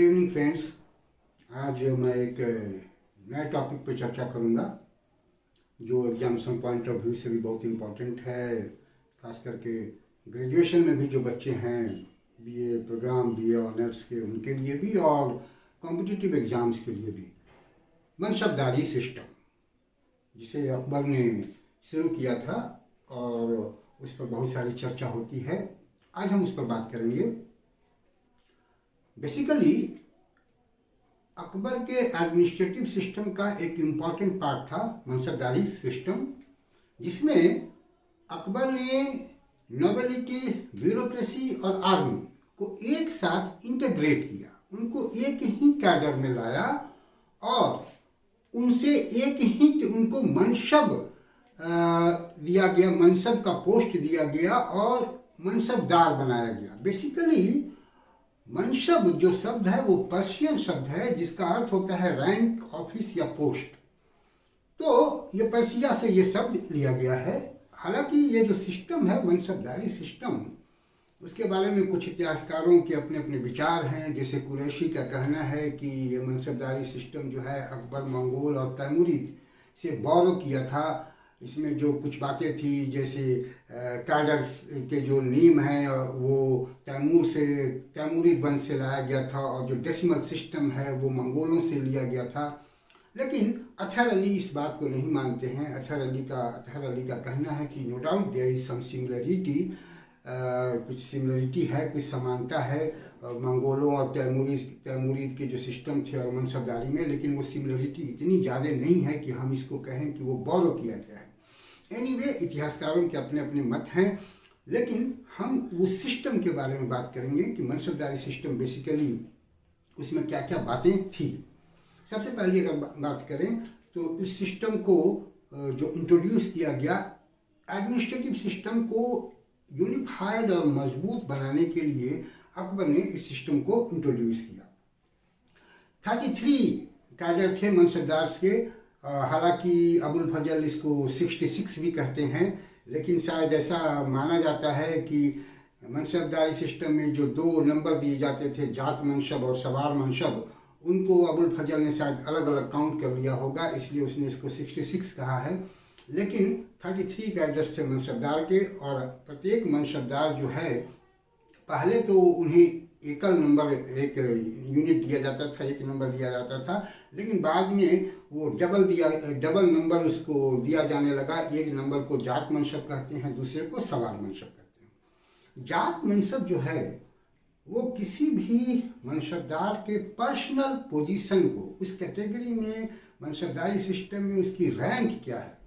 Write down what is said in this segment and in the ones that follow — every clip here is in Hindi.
Good evening friends. आज मैं एक नए टॉपिक पे चर्चा करूंगा जो एग्जामिनेशन पॉइंट ऑफ व्यू से भी बहुत इम्पोर्टेंट है। खास करके ग्रेजुएशन में भी जो बच्चे हैं बीए प्रोग्राम, बीए ऑनर्स के, उनके लिए भी और कॉम्पिटिटिव एग्ज़ाम्स के लिए भी मनसबदारी सिस्टम, जिसे अकबर ने शुरू किया था और उस पर बहुत सारी चर्चा होती है। आज हम उस पर बात करेंगे। बेसिकली अकबर के एडमिनिस्ट्रेटिव सिस्टम का एक इम्पॉर्टेंट पार्ट था मनसबदारी सिस्टम, जिसमें अकबर ने नोबिलिटी, ब्यूरोक्रेसी और आर्मी को एक साथ इंटीग्रेट किया, उनको एक ही कैडर में लाया और उनसे एक ही उनको मनसब दिया गया, मनसब का पोस्ट दिया गया और मनसबदार बनाया गया। बेसिकली मनसब जो शब्द है वो पर्शियन शब्द है जिसका अर्थ होता है रैंक, ऑफिस या पोस्ट। तो ये पर्शिया से ये शब्द लिया गया है। हालांकि ये जो सिस्टम है मनसबदारी सिस्टम, उसके बारे में कुछ इतिहासकारों के अपने अपने विचार हैं। जैसे कुरैशी का कहना है कि ये मनसबदारी सिस्टम जो है अकबर मंगोल और तैमूरिद से बोरो किया था। इसमें जो कुछ बातें थी, जैसे कैडर के जो नीम हैं वो तैमूरिद वंश से लाया गया था और जो डेसिमल सिस्टम है वो मंगोलों से लिया गया था। लेकिन अतहर अली इस बात को नहीं मानते हैं। अतहर अली का कहना है कि no doubt there is some similarity, कुछ सिमिलरिटी है, कुछ समानता है मंगोलों और तैमूरिद के जो सिस्टम थे और मनसबदारी में, लेकिन वो सिमिलरिटी इतनी ज़्यादा नहीं है कि हम इसको कहें कि वो बोरो किया गया है। एनीवे, इतिहासकारों के अपने अपने मत हैं, लेकिन हम उस सिस्टम के बारे में बात करेंगे कि मनसबदारी सिस्टम बेसिकली उसमें क्या क्या बातें थी। सबसे पहले अगर बात करें तो इस सिस्टम को जो इंट्रोड्यूस किया गया, एडमिनिस्ट्रेटिव सिस्टम को यूनिफाइड और मजबूत बनाने के लिए अकबर ने इस सिस्टम को इंट्रोड्यूस किया। 33 कैडर थे मनसबदार के। हालांकि अबुल फजल इसको 66 भी कहते हैं, लेकिन शायद ऐसा माना जाता है कि मनसबदारी सिस्टम में जो 2 नंबर दिए जाते थे, जात मनसब और सवार मनसब, उनको अबुल फजल ने शायद अलग अलग काउंट कर लिया होगा, इसलिए उसने इसको 66 कहा है। लेकिन 33 कैडर्स थे मनसबदार के और प्रत्येक मनसबदार जो है, पहले तो उन्हें एकल नंबर, एक यूनिट दिया जाता था, एक नंबर दिया जाता था, लेकिन बाद में वो डबल नंबर उसको दिया जाने लगा। एक नंबर को जात मनसब कहते हैं, दूसरे को सवार मनसब कहते हैं। जात मनसब जो है वो किसी भी मनसबदार के पर्सनल पोजीशन को, उस कैटेगरी में मनसबदारी सिस्टम में उसकी रैंक क्या है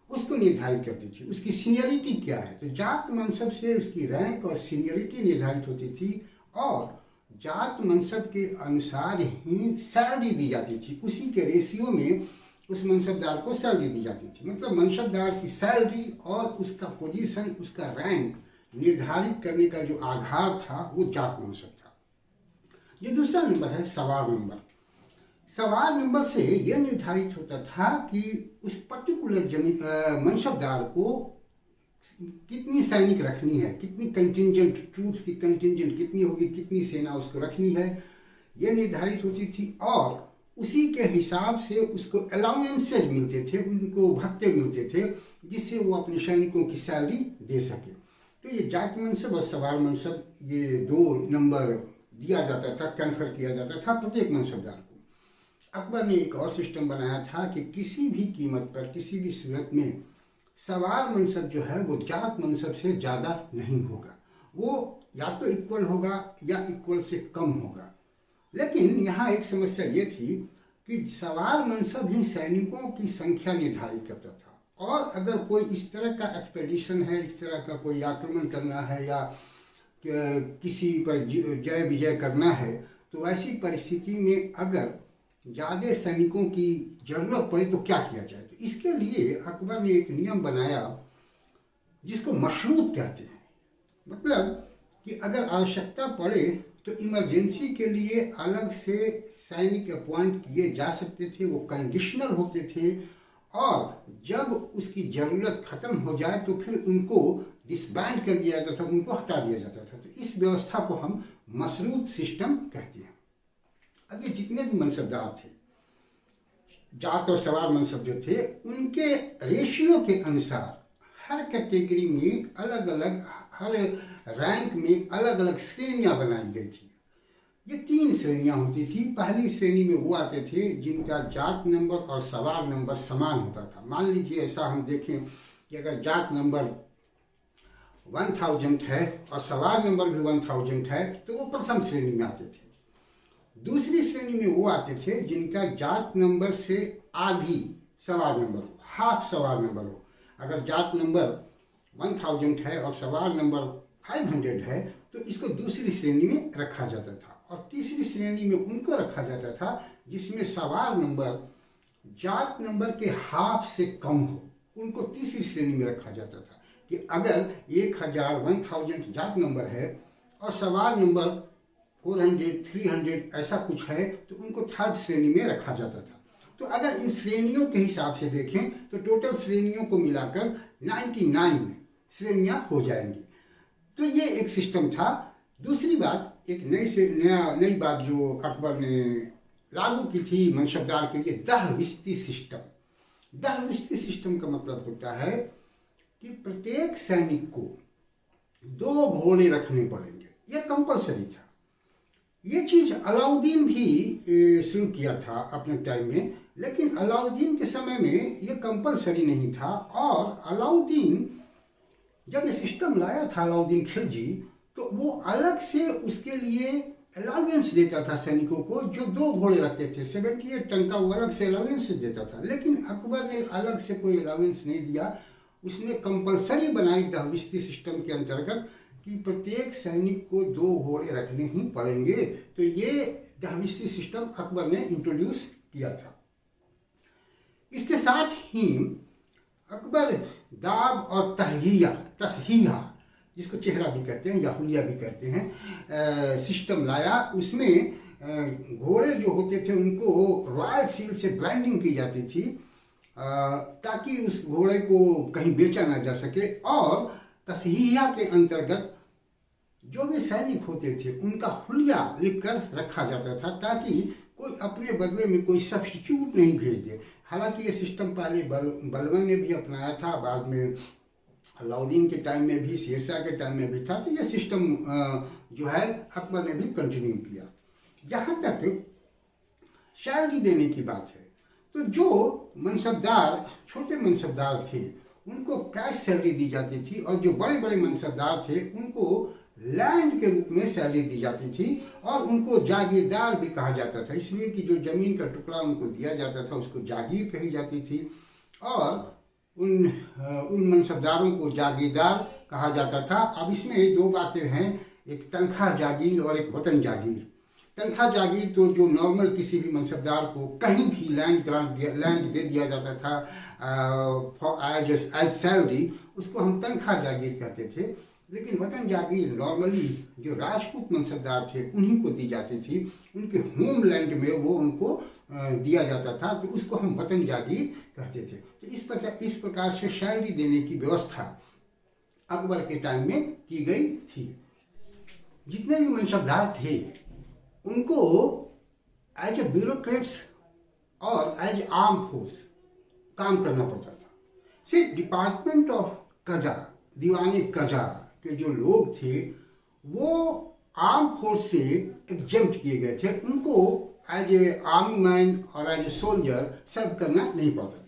उसको निर्धारित करती थी, उसकी सीनियरिटी क्या है। तो जात मनसब से उसकी रैंक और सीनियरिटी निर्धारित होती थी और जात मनसब के अनुसार ही सैलरी दी जाती थी। उसी के रेशियो में उस मनसबदार को सैलरी दी जाती थी। मतलब मनसबदार की सैलरी और उसका पोजीशन, उसका रैंक निर्धारित करने का जो आधार था वो जात मनसब था। ये दूसरा नंबर है सवार नंबर। सवार नंबर से यह निर्धारित होता था कि उस पर्टिकुलर मनसबदार को कितनी सैनिक रखनी है, कितनी कंटिंजेंट ट्रूप्स की कंटिंजेंट कितनी होगी, कितनी सेना उसको रखनी है, यह निर्धारित होती थी। और उसी के हिसाब से उसको अलाउंसेज मिलते थे, उनको भत्ते मिलते थे, जिससे वो अपने सैनिकों की सैलरी दे सके। तो ये जात मनसब और सवार मनसब, ये 2 नंबर दिया जाता था, कन्फर किया जाता था प्रत्येक मनसबदार को। अकबर ने एक और सिस्टम बनाया था कि किसी भी कीमत पर, किसी भी सूरत में सवार मनसब जो है वो जात मनसब से ज़्यादा नहीं होगा। वो या तो इक्वल होगा या इक्वल से कम होगा। लेकिन यहाँ एक समस्या ये थी कि सवार मनसब ही सैनिकों की संख्या निर्धारित करता था, और अगर कोई इस तरह का एक्सपेडिशन है, इस तरह का कोई आक्रमण करना है या किसी पर जय विजय करना है, तो ऐसी परिस्थिति में अगर ज़्यादा सैनिकों की जरूरत पड़े तो क्या किया जाए। तो इसके लिए अकबर ने एक नियम बनाया जिसको मशरूत कहते हैं। मतलब कि अगर आवश्यकता पड़े तो इमरजेंसी के लिए अलग से सैनिक अपॉइंट किए जा सकते थे, वो कंडीशनल होते थे, और जब उसकी ज़रूरत ख़त्म हो जाए तो फिर उनको डिसबैंड कर दिया जाता था, उनको हटा दिया जाता था। तो इस व्यवस्था को हम मशरूत सिस्टम कहते हैं। अब ये जितने भी मनसबदार थे, जात और सवार मनसब जो थे, उनके रेशियो के अनुसार हर कैटेगरी में अलग अलग, हर रैंक में अलग अलग श्रेणियां बनाई गई थी। ये 3 श्रेणियां होती थी। पहली श्रेणी में वो आते थे जिनका जात नंबर और सवार नंबर समान होता था। मान लीजिए ऐसा हम देखें कि अगर जात नंबर 1000 है और सवार नंबर भी 1000 है, तो वो प्रथम श्रेणी में आते थे। दूसरी श्रेणी में वो आते थे जिनका जात नंबर से आधी सवार नंबर हो, हाफ सवार नंबर हो। अगर जात नंबर 1000 है और सवार नंबर 500 है, तो इसको दूसरी श्रेणी में रखा जाता था। और तीसरी श्रेणी में उनको रखा जाता था जिसमें सवार नंबर जात नंबर के हाफ से कम हो, उनको तीसरी श्रेणी में रखा जाता था। कि अगर 1000 जात नंबर है और सवार नंबर 400 300 ऐसा कुछ है, तो उनको थर्ड श्रेणी में रखा जाता था। तो अगर इन श्रेणियों के हिसाब से देखें तो टोटल श्रेणियों को मिलाकर 99 श्रेणियां हो जाएंगी। तो ये एक सिस्टम था। दूसरी बात, एक नई बात जो अकबर ने लागू की थी मनसबदार के लिए, दहविस्ती सिस्टम। दहविस्ती सिस्टम का मतलब होता है कि प्रत्येक सैनिक को 2 घोड़े रखने पड़ेंगे। यह कंपलसरी था। ये चीज़ अलाउद्दीन भी शुरू किया था अपने टाइम में, लेकिन अलाउद्दीन के समय में ये कंपलसरी नहीं था। और अलाउद्दीन जब ये सिस्टम लाया था, अलाउद्दीन खिलजी, तो वो अलग से उसके लिए अलाउंस देता था सैनिकों को जो 2 घोड़े रखते थे। 78 टन का वो अलग से अलाउंस देता था। लेकिन अकबर ने अलग से कोई अलाउंस नहीं दिया। उसने कंपलसरी बनाई दहविस्ती सिस्टम के अंतर्गत कि प्रत्येक सैनिक को 2 घोड़े रखने ही पड़ेंगे। तो ये दहविस्ती सिस्टम अकबर ने इंट्रोड्यूस किया था। इसके साथ ही अकबर दाग और तसहिया, जिसको चेहरा भी कहते हैं या हुलिया भी कहते हैं, सिस्टम लाया। उसमें घोड़े जो होते थे उनको रॉयल सील से ब्रांडिंग की जाती थी ताकि उस घोड़े को कहीं बेचा ना जा सके। और तसहिया के अंतर्गत जो भी सैनिक होते थे उनका हुलिया लिखकर रखा जाता था ताकि कोई अपने बदले में कोई सब्स्टिट्यूट नहीं भेज दे। हालांकि ये सिस्टम पहले बलबन ने भी अपनाया था, बाद में अलाउद्दीन के टाइम में भी, शेरशाह के टाइम में भी था। तो ये सिस्टम जो है अकबर ने भी कंटिन्यू किया। जहाँ तक सैलरी देने की बात है, तो जो मनसबदार, छोटे मनसबदार थे, उनको कैश सैलरी दी जाती थी। और जो बड़े बड़े मनसबदार थे उनको लैंड के रूप में सैलरी दी जाती थी। और उनको जागीरदार भी कहा जाता था, इसलिए कि जो ज़मीन का टुकड़ा उनको दिया जाता था उसको जागीर कही जाती थी। और उन मनसबदारों को जागीरदार कहा जाता था। अब इसमें 2 बातें हैं, एक तनख्वाह जागीर और एक वतन जागीर। तनख्वाह जागीर तो जो नॉर्मल किसी भी मनसबदार को कहीं भी लैंड दे दिया जाता था एज सैलरी, उसको हम तनख्वाह जागीर कहते थे। लेकिन वतन जागीर नॉर्मली जो राजपूत मनसबदार थे उन्हीं को दी जाती थी। उनके होमलैंड में वो उनको दिया जाता था, तो उसको हम वतन जागीर कहते थे। तो इस प्रकार से सैलरी देने की व्यवस्था अकबर के टाइम में की गई थी। जितने भी मनसबदार थे उनको एज ए ब्यूरोक्रेट्स और एज आर्म फोर्स काम करना पड़ता था। सिर्फ डिपार्टमेंट ऑफ कजा, दीवाने कजा के जो लोग थे वो आर्म फोर्स से एग्जेम्प्ट किए गए थे। उनको एज ए आर्मी मैन और एज ए सोल्जर सर्व करना नहीं पड़ता था।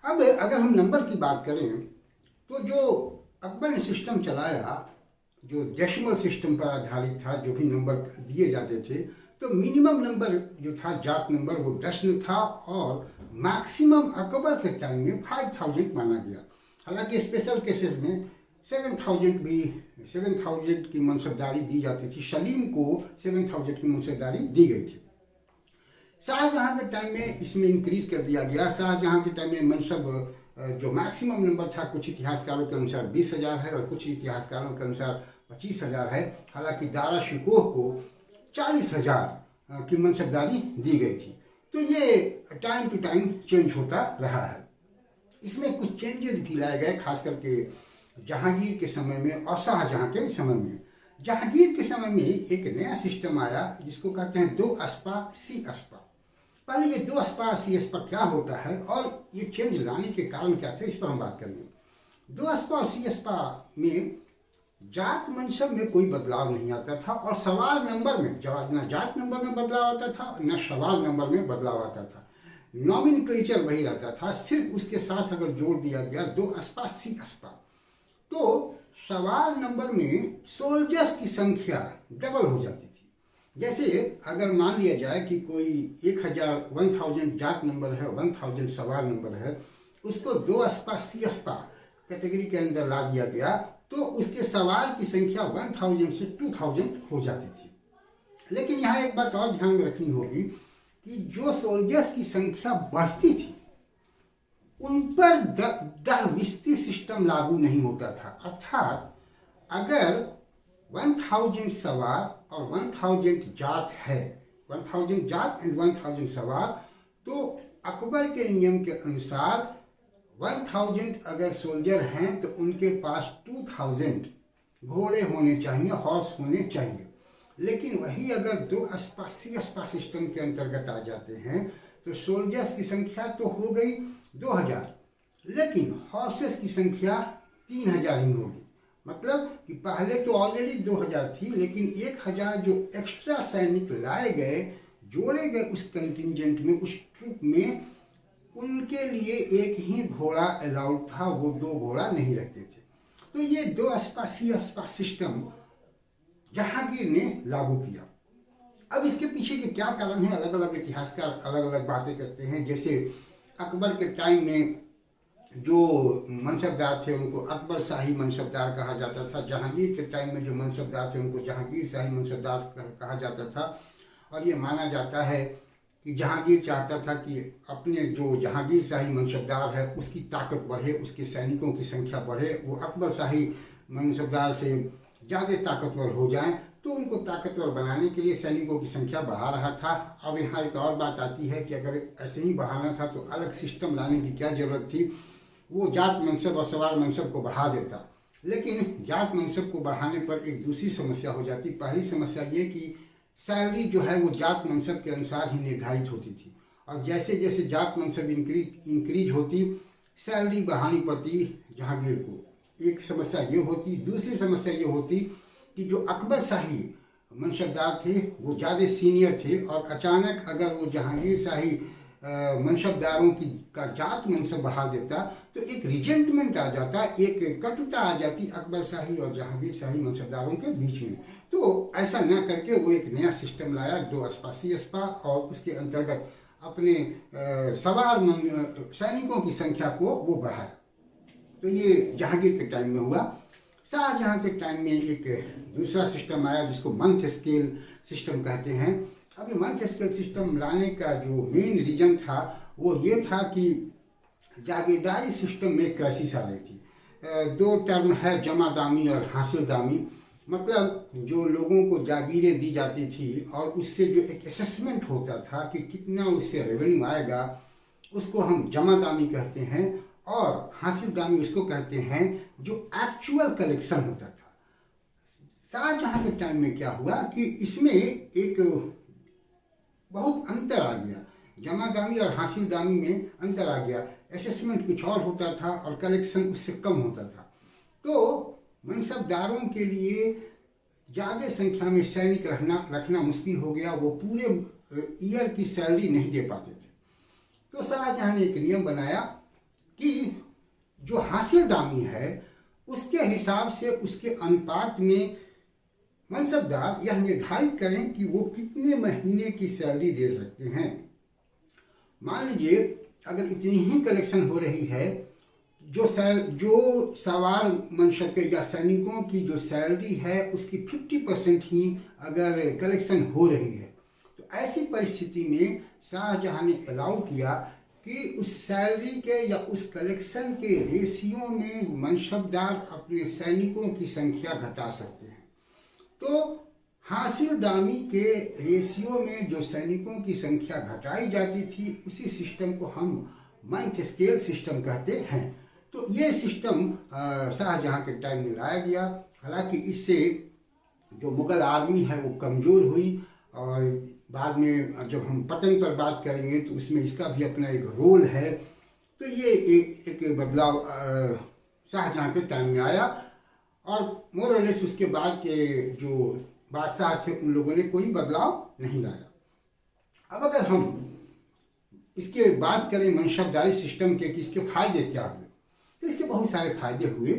अब अगर हम नंबर की बात करें तो जो अकबर ने सिस्टम चलाया, जो डेसिमल सिस्टम पर आधारित था, जो भी नंबर दिए जाते थे, तो मिनिमम नंबर जो था जात नंबर वो 10 था और मैक्सिमम अकबर के टाइम में 5000 माना गया। हालांकि स्पेशल केसेस में 7000 की मनसबदारी दी जाती थी। सलीम को 7000 की मनसबदारी दी गई थी। शाहजहाँ के टाइम में इसमें इंक्रीज कर दिया गया। शाहजहाँ के टाइम में मनसब जो मैक्सिमम नंबर था, कुछ इतिहासकारों के अनुसार 20,000 है और कुछ इतिहासकारों के अनुसार 25,000 है। हालांकि दारा शिकोह को 40,000 की मनसबदारी दी गई थी। तो ये टाइम टू टाइम चेंज होता रहा है। इसमें कुछ चेंजेस भी लाए गए, खास करके जहांगीर के समय में और शाहजहाँ के समय में। जहांगीर के समय में एक नया सिस्टम आया जिसको कहते हैं 2 अस्पा सी अस्पा। पहले ये 2 अस्पा सी अस्पा क्या होता है और ये चेंज लाने के कारण क्या थे, इस पर हम बात करेंगे। 2 अस्पा और सी अस्पा में जात मनसब में कोई बदलाव नहीं आता था और सवाल नंबर में न जात नंबर में बदलाव आता था न सवाल नंबर में बदलाव आता था। नॉमिनक्लेचर वही रहता था, सिर्फ उसके साथ अगर जोड़ दिया गया 2 अस्पा सी अस्पा तो सवाल नंबर में सोल्जर्स की संख्या डबल हो जाती थी। जैसे अगर मान लिया जाए कि कोई 1000 जात नंबर है, 1000 सवाल नंबर है, उसको 2 अस्पा सी अस्पा कैटेगरी के अंदर ला दिया गया तो उसके सवाल की संख्या 1000 से 2000 हो जाती थी। लेकिन यहाँ एक बात और ध्यान में रखनी होगी कि जो सोल्जर्स की संख्या बढ़ती थी उन पर द्विस्ती सिस्टम लागू नहीं होता था। अर्थात अगर 1000 सवार और 1000 जात है, 1000 जात एंड 1000 सवार, तो अकबर के नियम के अनुसार 1000 अगर सोल्जर हैं तो उनके पास 2000 घोड़े होने चाहिए, हॉर्स होने चाहिए। लेकिन वही अगर 2 अस्पा सी अस्पा सिस्टम के अंतर्गत आ जाते हैं तो सोल्जर्स की संख्या तो हो गई 2000, लेकिन हॉर्सेस की संख्या 3000 ही होगी। मतलब कि पहले तो ऑलरेडी 2000 थी, लेकिन 1000 जो एक्स्ट्रा सैनिक लाए गए, जोड़े गए उस कंटिजेंट में, उस ट्रुप में, उनके लिए एक ही घोड़ा अलाउड था, वो 2 घोड़ा नहीं रखते थे। तो ये 2 अस्पा सी अस्पा सिस्टम जहांगीर ने लागू किया। अब इसके पीछे के क्या कारण है, अलग अलग इतिहासकार अलग अलग बातें करते हैं। जैसे अकबर के टाइम में जो मनसबदार थे उनको अकबर शाही मनसबदार कहा जाता था, जहांगीर के टाइम में जो मनसबदार थे उनको जहांगीर शाही मनसबदार कहा जाता था। और ये माना जाता है कि जहांगीर चाहता था कि अपने जो जहांगीर शाही मनसबदार है उसकी ताकत बढ़े, उसके सैनिकों की संख्या बढ़े, वो अकबर शाही मनसबदार से ज़्यादा ताकतवर हो जाएं। तो उनको ताकतवर बनाने के लिए सैनिकों की संख्या बढ़ा रहा था। अब यहाँ एक और बात आती है कि अगर ऐसे ही बढ़ाना था तो अलग सिस्टम लाने की क्या ज़रूरत थी, वो जात मनसब और सवार मनसब को बढ़ा देता। लेकिन जात मनसब को बढ़ाने पर एक दूसरी समस्या हो जाती। पहली समस्या ये कि सैलरी जो है वो जात मनसब के अनुसार ही निर्धारित होती थी, और जैसे जैसे जात मनसब इंक्रीज होती, सैलरी बढ़ानी पड़ती जहांगीर को। एक समस्या ये होती। दूसरी समस्या ये होती कि जो अकबर शाही मनसबदार थे वो ज़्यादा सीनियर थे, और अचानक अगर वो जहांगीर शाही मनसबदारों की का जात मनसब बढ़ा देता तो एक रिजेंटमेंट आ जाता, एक कटुता आ जाती अकबर शाही और जहांगीर शाही मनसबदारों के बीच में। तो ऐसा न करके वो एक नया सिस्टम लाया, 2 अस्पा सी अस्पा, और उसके अंतर्गत अपने सवार सैनिकों की संख्या को वो बढ़ाया। तो ये जहांगीर के टाइम में हुआ। शाहजहां के टाइम में एक दूसरा सिस्टम आया जिसको मंथ स्केल सिस्टम कहते हैं। अभी मंथ स्केल सिस्टम लाने का जो मेन रीजन था वो ये था कि जागीरदारी सिस्टम में क्राइसिस आ रही थी। 2 टर्म है, जमादामी और हासिलदामी। मतलब जो लोगों को जागीरें दी जाती थी और उससे जो एक असेसमेंट होता था कि कितना उससे रेवेन्यू आएगा, उसको हम जमादामी कहते हैं, और हासिलदामी उसको कहते हैं जो एक्चुअल कलेक्शन होता था। शाहजहां के टाइम में क्या हुआ कि इसमें एक बहुत अंतर आ गया, जमादामी और हासिलदामी में अंतर आ गया। असेसमेंट कुछ और होता था और कलेक्शन उससे कम होता था। तो मनसबदारों के लिए ज़्यादा संख्या में सैनिक रखना मुश्किल हो गया, वो पूरे ईयर की सैलरी नहीं दे पाते थे। तो शाहजहां ने एक नियम बनाया कि जो हासिलदामी है उसके हिसाब से, उसके अनुपात में मनसबदार यह निर्धारित करें कि वो कितने महीने की सैलरी दे सकते हैं। मान लीजिए अगर इतनी ही कलेक्शन हो रही है, जो सवार मनसब के या सैनिकों की जो सैलरी है उसकी 50% ही अगर कलेक्शन हो रही है, तो ऐसी परिस्थिति में शाहजहां ने अलाउ किया कि उस सैलरी के या उस कलेक्शन के रेशियो में मनसबदार अपने सैनिकों की संख्या घटा सकते हैं। तो हासिलदामी के रेशियो में जो सैनिकों की संख्या घटाई जाती थी, उसी सिस्टम को हम मंथ स्केल सिस्टम कहते हैं। तो ये सिस्टम शाहजहां के टाइम में लाया गया। हालांकि इससे जो मुग़ल आर्मी है वो कमज़ोर हुई। और बाद में जब हम पतन पर बात करेंगे तो उसमें इसका भी अपना एक रोल है। तो ये एक बदलाव शाहजहाँ के टाइम में आया, और मोर और लेस उसके बाद के जो बादशाह थे उन लोगों ने कोई बदलाव नहीं लाया। अब अगर हम इसके बात करें मनसबदारी सिस्टम के कि इसके फायदे क्या हुए, तो इसके बहुत सारे फायदे हुए।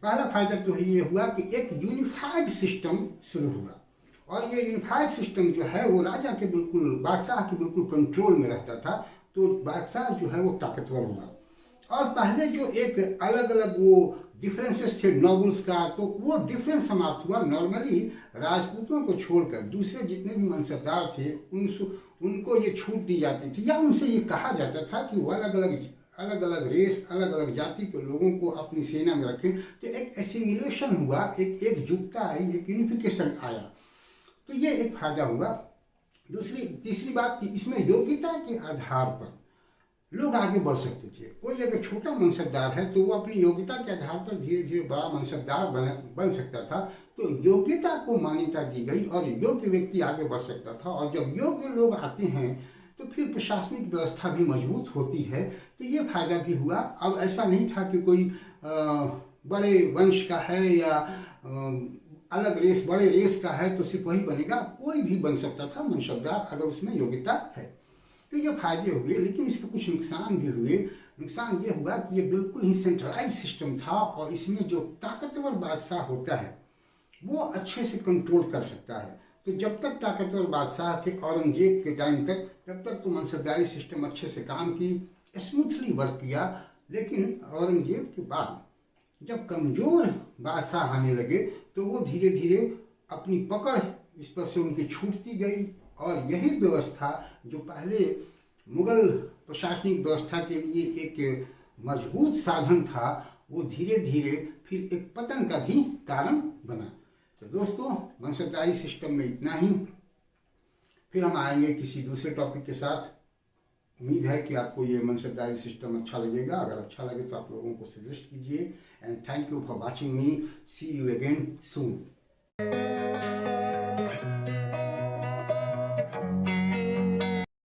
पहला फायदा तो ये हुआ कि एक यूनिफाइड सिस्टम शुरू हुआ, और ये यूनिफाइड सिस्टम जो है वो राजा के बिल्कुल, बादशाह के बिल्कुल कंट्रोल में रहता था। तो बादशाह जो है वो ताकतवर हुआ। और पहले जो एक अलग अलग वो डिफरेंसेस थे नॉबल्स का, तो वो डिफरेंस समाप्त हुआ। नॉर्मली राजपूतों को छोड़कर दूसरे जितने भी मनसबदार थे उनको ये छूट दी जाती थी, या उनसे ये कहा जाता था कि वो अलग अलग रेस, अलग अलग जाति के लोगों को अपनी सेना में रखें। तो एक एसिमिलेशन हुआ, एक एकजुटता आई, एक यूनिफिकेशन आया। तो ये एक फायदा हुआ। तीसरी बात कि इसमें योग्यता के आधार पर लोग आगे बढ़ सकते थे। कोई अगर छोटा मनसबदार है तो वो अपनी योग्यता के आधार पर धीरे धीरे बड़ा मनसबदार बन सकता था। तो योग्यता को मान्यता दी गई और योग्य व्यक्ति आगे बढ़ सकता था। और जब योग्य लोग आते हैं तो फिर प्रशासनिक व्यवस्था भी मजबूत होती है। तो ये फायदा भी हुआ। अब ऐसा नहीं था कि कोई बड़े वंश का है या अलग रेस, बड़े रेस का है तो सिर्फ वही बनेगा। कोई भी बन सकता था मनसबदार अगर उसमें योग्यता है। तो ये फायदे हुए, लेकिन इसके कुछ नुकसान भी हुए। नुकसान ये हुआ कि ये बिल्कुल ही सेंट्रलाइज सिस्टम था, और इसमें जो ताकतवर बादशाह होता है वो अच्छे से कंट्रोल कर सकता है। तो जब तक ताकतवर बादशाह थे औरंगजेब के टाइम तक, तब तक तो मनसबदारी सिस्टम अच्छे से काम की, स्मूथली वर्क किया। लेकिन औरंगजेब के बाद जब कमज़ोर बादशाह आने लगे तो वो धीरे धीरे अपनी पकड़ इस पर से उनकी छूटती गई। और यही व्यवस्था जो पहले मुग़ल प्रशासनिक व्यवस्था के लिए एक मजबूत साधन था, वो धीरे धीरे फिर एक पतन का भी कारण बना। तो दोस्तों, मनसबदारी सिस्टम में इतना ही। फिर हम आएंगे किसी दूसरे टॉपिक के साथ। उम्मीद है कि आपको ये मनसबदारी सिस्टम अच्छा लगेगा। अगर अच्छा लगे तो आप लोगों को सजेस्ट कीजिए। And thank you for watching me. See you again soon.